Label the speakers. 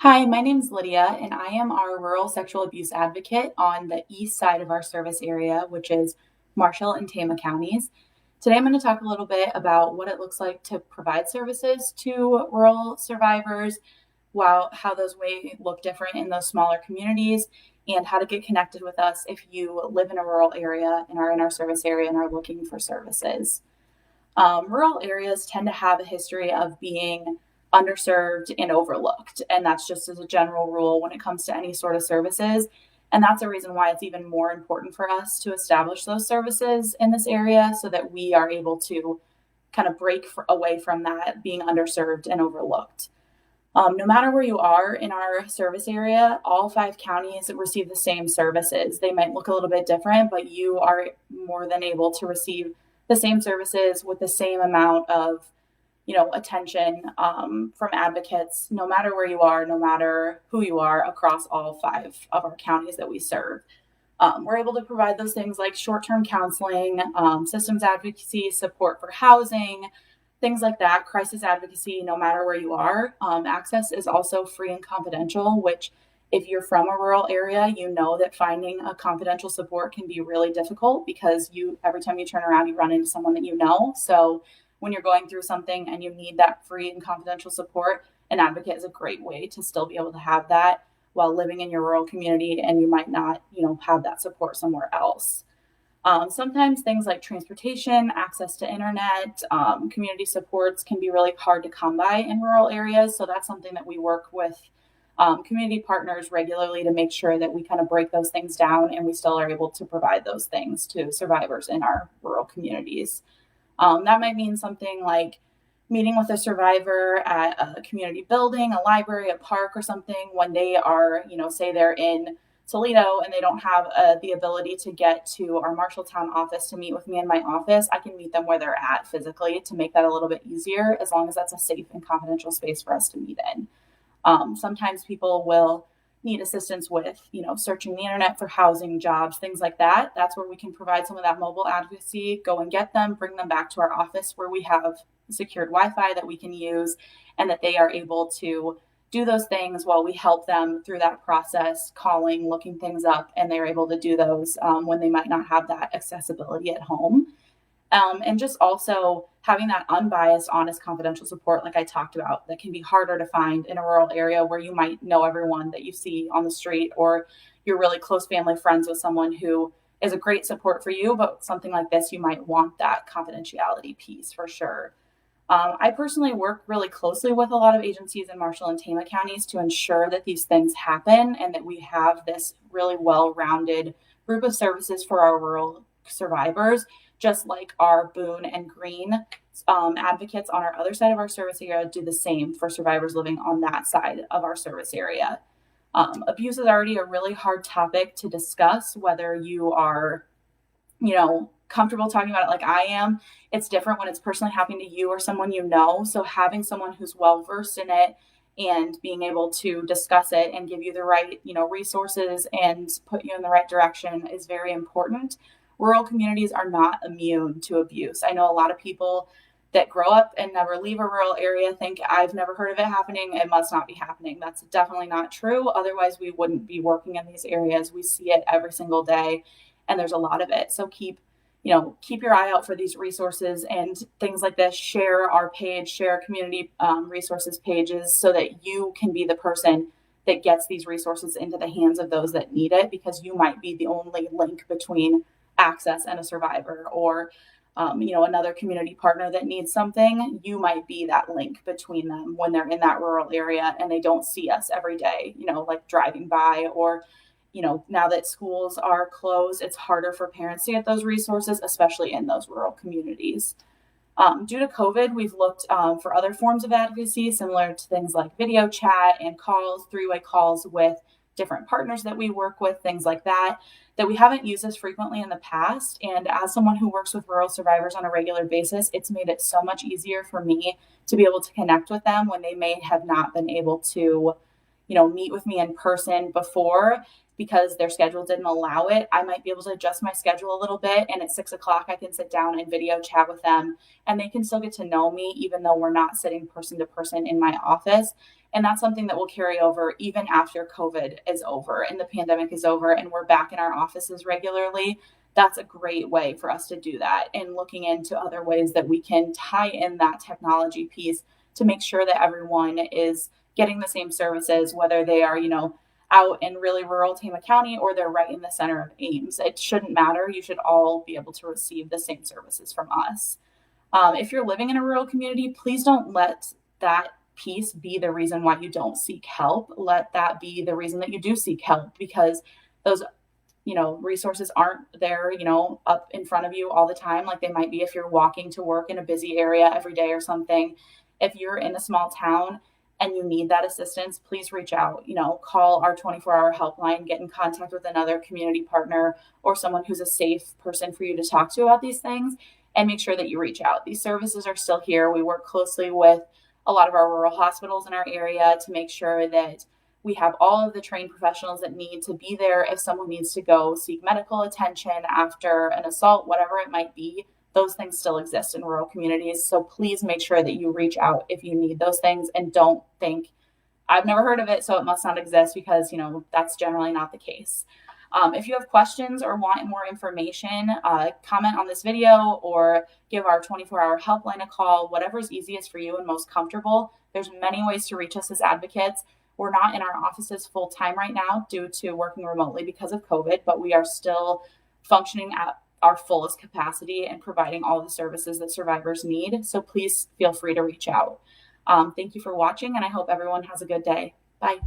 Speaker 1: Hi, my name's Lydia, and I am our rural sexual abuse advocate on the east side of our service area, which is Marshall and Tama counties. Today, I'm going to talk a little bit about what it looks like to provide services to rural survivors, while how those may look different in those smaller communities, and how to get connected with us if you live in a rural area and are in our service area and are looking for services. Rural areas tend to have a history of being underserved and overlooked. And that's just as a general rule when it comes to any sort of services. And that's a reason why it's even more important for us to establish those services in this area so that we are able to kind of away from that being underserved and overlooked. No matter where you are in our service area, all 5 counties receive the same services. They might look a little bit different, but you are more than able to receive the same services with the same amount of attention from advocates, no matter where you are, no matter who you are, across all 5 of our counties that we serve. We're able to provide those things like short-term counseling, systems advocacy, support for housing, things like that, crisis advocacy, no matter where you are. Access is also free and confidential, which if you're from a rural area, you know that finding a confidential support can be really difficult because every time you turn around, you run into someone that you know. So when you're going through something and you need that free and confidential support, an advocate is a great way to still be able to have that while living in your rural community, and you might not, have that support somewhere else. Sometimes things like transportation, access to internet, community supports can be really hard to come by in rural areas. So that's something that we work with community partners regularly to make sure that we kind of break those things down and we still are able to provide those things to survivors in our rural communities. That might mean something like meeting with a survivor at a community building, a library, a park, or something when they are, say they're in Toledo and they don't have the ability to get to our Marshalltown office to meet with me in my office. I can meet them where they're at physically to make that a little bit easier, as long as that's a safe and confidential space for us to meet in. Sometimes people will need assistance with, searching the internet for housing, jobs, things like that. That's where we can provide some of that mobile advocacy, go and get them, bring them back to our office where we have secured Wi-Fi that we can use, and that they are able to do those things while we help them through that process, calling, looking things up, and they're able to do those when they might not have that accessibility at home. And just also having that unbiased, honest, confidential support, like I talked about, that can be harder to find in a rural area where you might know everyone that you see on the street, or you're really close family friends with someone who is a great support for you. But something like this, you might want that confidentiality piece for sure. I personally work really closely with a lot of agencies in Marshall and Tama counties to ensure that these things happen and that we have this really well-rounded group of services for our rural survivors, just like our Boone and Green advocates on our other side of our service area do the same for survivors living on that side of our service area. Abuse is already a really hard topic to discuss, whether you are, comfortable talking about it like I am. It's different when it's personally happening to you or someone you know. So having someone who's well versed in it and being able to discuss it and give you the right, resources and put you in the right direction is very important. Rural communities are not immune to abuse. I know a lot of people that grow up and never leave a rural area think, I've never heard of it happening, it must not be happening. That's definitely not true. Otherwise, we wouldn't be working in these areas. We see it every single day, and there's a lot of it. So keep your eye out for these resources and things like this. Share our page, share community resources pages so that you can be the person that gets these resources into the hands of those that need it, because you might be the only link between access and a survivor, or another community partner that needs something. You might be that link between them when they're in that rural area and they don't see us every day, like driving by, or now that schools are closed, it's harder for parents to get those resources, especially in those rural communities. Due to COVID, we've looked for other forms of advocacy, similar to things like video chat and calls, three-way calls with different partners that we work with, things like that we haven't used as frequently in the past. And as someone who works with rural survivors on a regular basis, it's made it so much easier for me to be able to connect with them when they may have not been able to, meet with me in person before. because their schedule didn't allow it, I might be able to adjust my schedule a little bit. And at 6 o'clock, I can sit down and video chat with them, and they can still get to know me, even though we're not sitting person to person in my office. And that's something that will carry over even after COVID is over and the pandemic is over and we're back in our offices regularly. That's a great way for us to do that, and looking into other ways that we can tie in that technology piece to make sure that everyone is getting the same services, whether they are, out in really rural Tama County or they're right in the center of Ames. It shouldn't matter. You should all be able to receive the same services from us. If you're living in a rural community, please don't let that piece be the reason why you don't seek help. Let that be the reason that you do seek help, because those resources aren't there, up in front of you all the time, like they might be if you're walking to work in a busy area every day or something. If you're in a small town and you need that assistance, please reach out, call our 24-hour helpline, get in contact with another community partner or someone who's a safe person for you to talk to about these things, and make sure that you reach out. These services are still here. We work closely with a lot of our rural hospitals in our area to make sure that we have all of the trained professionals that need to be there if someone needs to go seek medical attention after an assault, whatever it might be. Those things still exist in rural communities. So please make sure that you reach out if you need those things, and don't think, I've never heard of it, so it must not exist, because, that's generally not the case. If you have questions or want more information, comment on this video or give our 24-hour helpline a call, whatever's easiest for you and most comfortable. There's many ways to reach us as advocates. We're not in our offices full time right now due to working remotely because of COVID, but we are still functioning at our fullest capacity and providing all the services that survivors need. So please feel free to reach out. Thank you for watching, and I hope everyone has a good day. Bye.